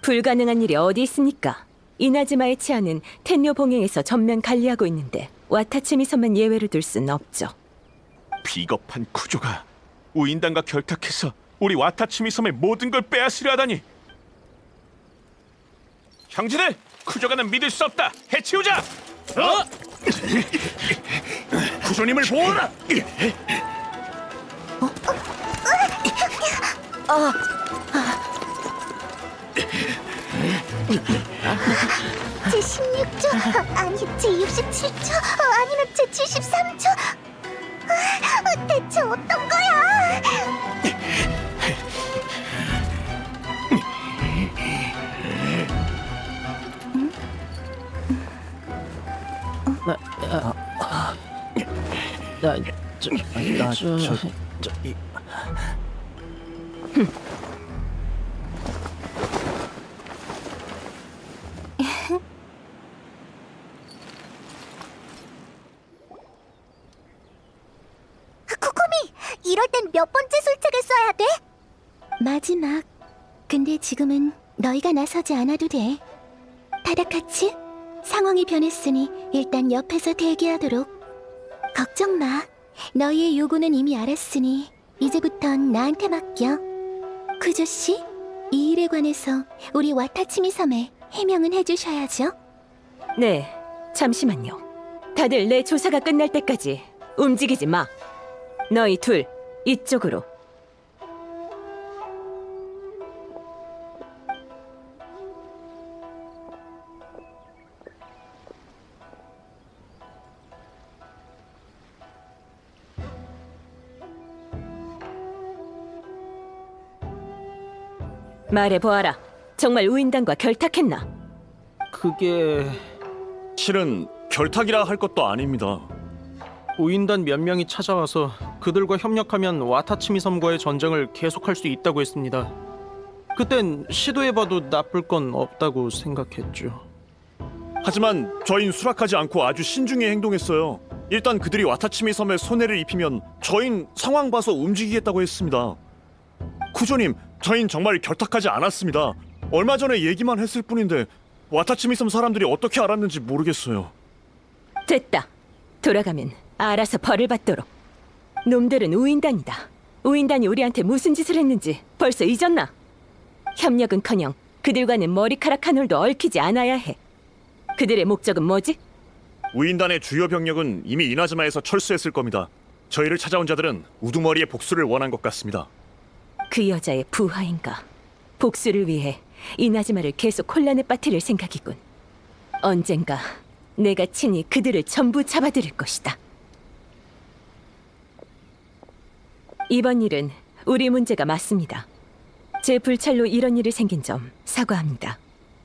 불가능한 일이 어디 있습니까? 이나즈마의 치안은 텐류 봉행에서 전면 관리하고 있는데 와타치미 섬만 예외로 둘 순 없죠. 비겁한 구조가 우인단과 결탁해서 우리 와타치미 섬의 모든 걸 빼앗으려 하다니. 형제들, 쿠조가는 믿을 수 없다. 해치우자. 구조님을 보호하라. 제 16초 아니 제 67초 아니면 제 73초 대체 어떤 거야? 코코미, 이럴 땐 몇 번째 술책을 써야 돼? 마지막. 근데 지금은 너희가 나서지 않아도 돼. 타다카츠, 상황이 변했으니 일단 옆에서 대기하도록. 걱정 마. 너희의 요구는 이미 알았으니 이제부턴 나한테 맡겨. 쿠조 씨, 이 일에 관해서 우리 와타치미 섬에 해명은 해주셔야죠. 네, 잠시만요. 다들 내 조사가 끝날 때까지 움직이지 마. 너희 둘, 이쪽으로. 말해보아라. 정말 우인단과 결탁했나? 그게... 실은 결탁이라 할 것도 아닙니다. 우인단 몇 명이 찾아와서 그들과 협력하면 와타치미 섬과의 전쟁을 계속할 수 있다고 했습니다. 그땐 시도해봐도 나쁠 건 없다고 생각했죠. 하지만 저흰 수락하지 않고 아주 신중히 행동했어요. 일단 그들이 와타치미 섬에 손해를 입히면 저흰 상황 봐서 움직이겠다고 했습니다. 쿠조님, 저흰 정말 결탁하지 않았습니다. 얼마 전에 얘기만 했을 뿐인데 와타치미 섬 사람들이 어떻게 알았는지 모르겠어요. 됐다. 돌아가면 알아서 벌을 받도록. 놈들은 우인단이다. 우인단이 우리한테 무슨 짓을 했는지 벌써 잊었나? 협력은커녕 그들과는 머리카락 한 올도 얽히지 않아야 해. 그들의 목적은 뭐지? 우인단의 주요 병력은 이미 이나즈마에서 철수했을 겁니다. 저희를 찾아온 자들은 우두머리의 복수를 원한 것 같습니다. 그 여자의 부하인가? 복수를 위해 이나즈마를 계속 혼란에 빠뜨릴 생각이군. 언젠가 내가 친히 그들을 전부 잡아들일 것이다. 이번 일은 우리 문제가 맞습니다. 제 불찰로 이런 일이 생긴 점 사과합니다.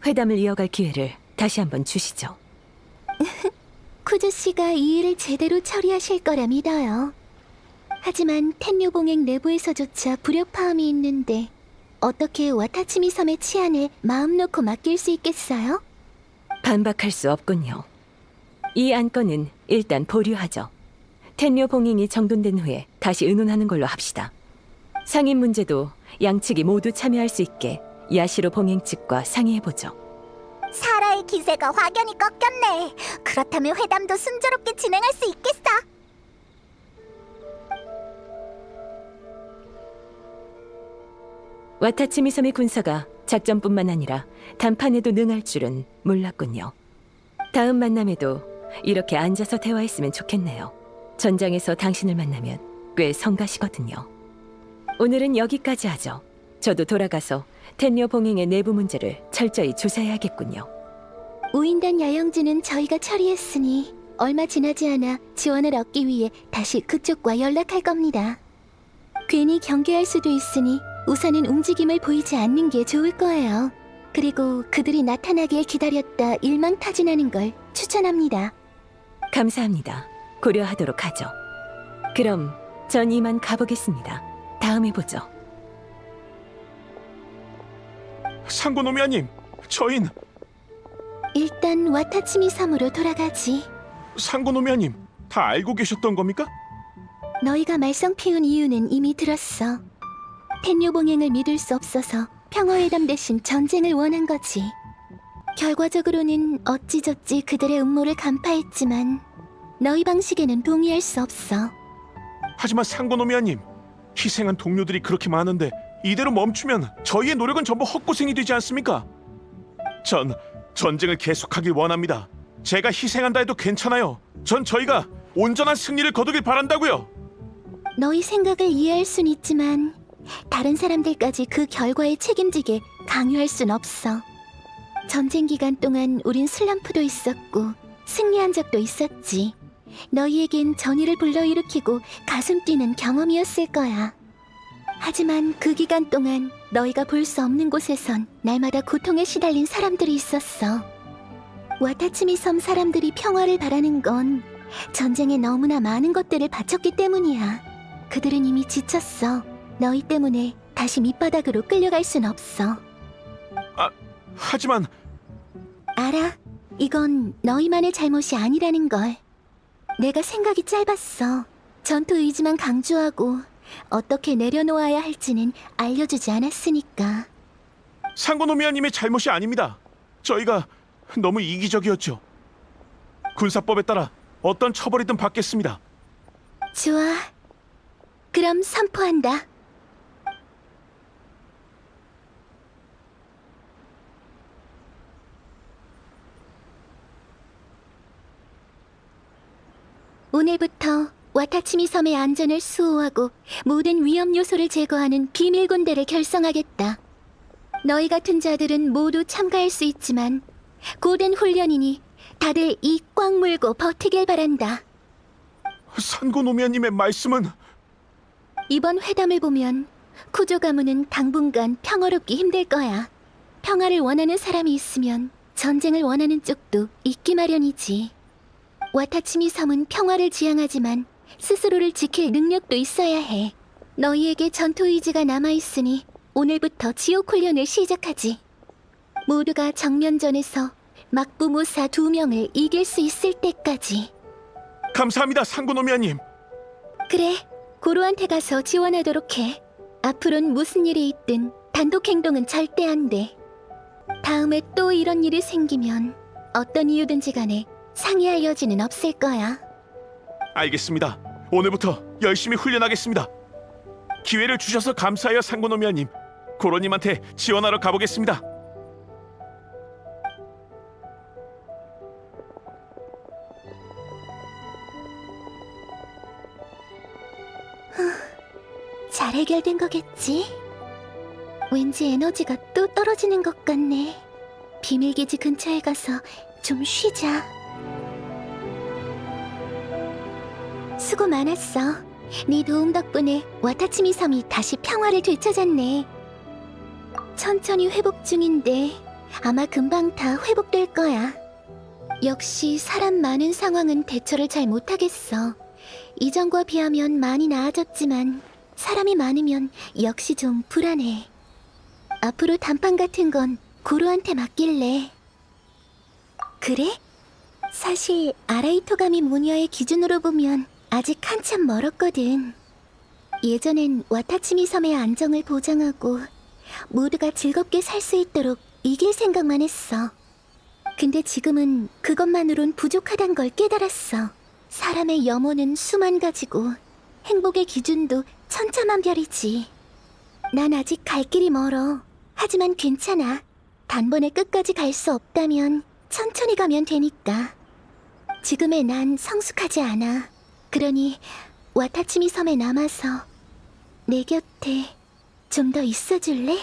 회담을 이어갈 기회를 다시 한번 주시죠. 쿠조 씨가 이 일을 제대로 처리하실 거라 믿어요. 하지만 텐뇨 봉행 내부에서조차 불협화음이 있는데 어떻게 와타치미 섬의 치안을 마음 놓고 맡길 수 있겠어요? 반박할 수 없군요. 이 안건은 일단 보류하죠. 텐뇨 봉행이 정돈된 후에 다시 의논하는 걸로 합시다. 상임 문제도 양측이 모두 참여할 수 있게 야시로 봉행 측과 상의해보죠. 사라의 기세가 확연히 꺾였네. 그렇다면 회담도 순조롭게 진행할 수 있겠어. 와타치미 섬의 군사가 작전뿐만 아니라談판에도 능할 줄은 몰랐군요. 다음 만남에도 이렇게 앉아서 대화했으면 좋겠네요. 전장에서 당신을 만나면 꽤 성가시거든요. 오늘은 여기까지 하죠. 저도 돌아가서 텐뇨 봉행의 내부 문제를 철저히 조사해야겠군요. 우인단 야영지는 저희가 처리했으니 얼마 지나지 않아 지원을 얻기 위해 다시 그쪽과 연락할 겁니다. 괜히 경계할 수도 있으니 우선은 움직임을 보이지 않는 게 좋을 거예요. 그리고 그들이 나타나길 기다렸다 일망타진하는 걸 추천합니다. 감사합니다. 고려하도록 하죠. 그럼 전 이만 가보겠습니다. 다음에 보죠. 상고노미아님, 저흰... 일단 와타치미 섬으로 돌아가지. 상고노미아님, 다 알고 계셨던 겁니까? 너희가 말썽 피운 이유는 이미 들었어. 텐뇨 봉행을 믿을 수 없어서 평화회담 대신 전쟁을 원한 거지. 결과적으로는 어찌저찌 그들의 음모를 간파했지만 너희 방식에는 동의할 수 없어. 하지만 상고노미아님, 희생한 동료들이 그렇게 많은데 이대로 멈추면 저희의 노력은 전부 헛고생이 되지 않습니까? 전 전쟁을 계속하길 원합니다. 제가 희생한다 해도 괜찮아요. 전 저희가 온전한 승리를 거두길 바란다고요. 너희 생각을 이해할 순 있지만 다른 사람들까지 그 결과에 책임지게 강요할 순 없어. 전쟁 기간 동안 우린 슬럼프도 있었고 승리한 적도 있었지. 너희에겐 전의를 불러일으키고 가슴 뛰는 경험이었을 거야. 하지만 그 기간 동안 너희가 볼 수 없는 곳에선 날마다 고통에 시달린 사람들이 있었어. 와타치미 섬 사람들이 평화를 바라는 건 전쟁에 너무나 많은 것들을 바쳤기 때문이야. 그들은 이미 지쳤어. 너희 때문에 다시 밑바닥으로 끌려갈 순 없어. 하지만 알아. 이건 너희만의 잘못이 아니라는 걸. 내가 생각이 짧았어. 전투 의지만 강조하고 어떻게 내려놓아야 할지는 알려주지 않았으니까. 상고노미아님의 잘못이 아닙니다. 저희가 너무 이기적이었죠. 군사법에 따라 어떤 처벌이든 받겠습니다. 좋아. 그럼 선포한다. 오늘부터 와타치미 섬의 안전을 수호하고 모든 위험 요소를 제거하는 비밀 군대를 결성하겠다. 너희 같은 자들은 모두 참가할 수 있지만 고된 훈련이니 다들 이 꽉 물고 버티길 바란다. 상고노미아님의 말씀은... 이번 회담을 보면 쿠조 가문은 당분간 평화롭기 힘들 거야. 평화를 원하는 사람이 있으면 전쟁을 원하는 쪽도 있기 마련이지. 와타치미 섬은 평화를 지향하지만 스스로를 지킬 능력도 있어야 해. 너희에게 전투 의지가 남아있으니 오늘부터 지옥 훈련을 시작하지. 모두가 정면전에서 막부무사 2명을 이길 수 있을 때까지. 감사합니다, 상고노미아님. 그래, 고로한테 가서 지원하도록 해. 앞으론 무슨 일이 있든 단독 행동은 절대 안 돼. 다음에 또 이런 일이 생기면 어떤 이유든지 간에 상의할 여지는 없을 거야. 알겠습니다. 오늘부터 열심히 훈련하겠습니다. 기회를 주셔서 감사해요, 상고노미아님. 고로님한테 지원하러 가보겠습니다. 잘 해결된 거겠지? 왠지 에너지가 또 떨어지는 것 같네. 비밀기지 근처에 가서 좀 쉬자. 수고 많았어. 네 도움 덕분에 와타치미 섬이 다시 평화를 되찾았네. 천천히 회복 중인데 아마 금방 다 회복될 거야. 역시 사람 많은 상황은 대처를 잘 못하겠어. 이전과 비하면 많이 나아졌지만 사람이 많으면 역시 좀 불안해. 앞으로 단판 같은 건 고로한테 맡길래. 그래? 사실 아라이토가미 모녀의 기준으로 보면 아직 한참 멀었거든. 예전엔 와타치미 섬의 안정을 보장하고 모두가 즐겁게 살 수 있도록 이길 생각만 했어. 근데 지금은 그것만으론 부족하단 걸 깨달았어. 사람의 염원은 수만 가지고 행복의 기준도 천차만별이지. 난 아직 갈 길이 멀어. 하지만 괜찮아. 단번에 끝까지 갈 수 없다면 천천히 가면 되니까. 지금의 난 성숙하지 않아. 그러니 와타치미 섬에 남아서 내 곁에 좀 더 있어줄래?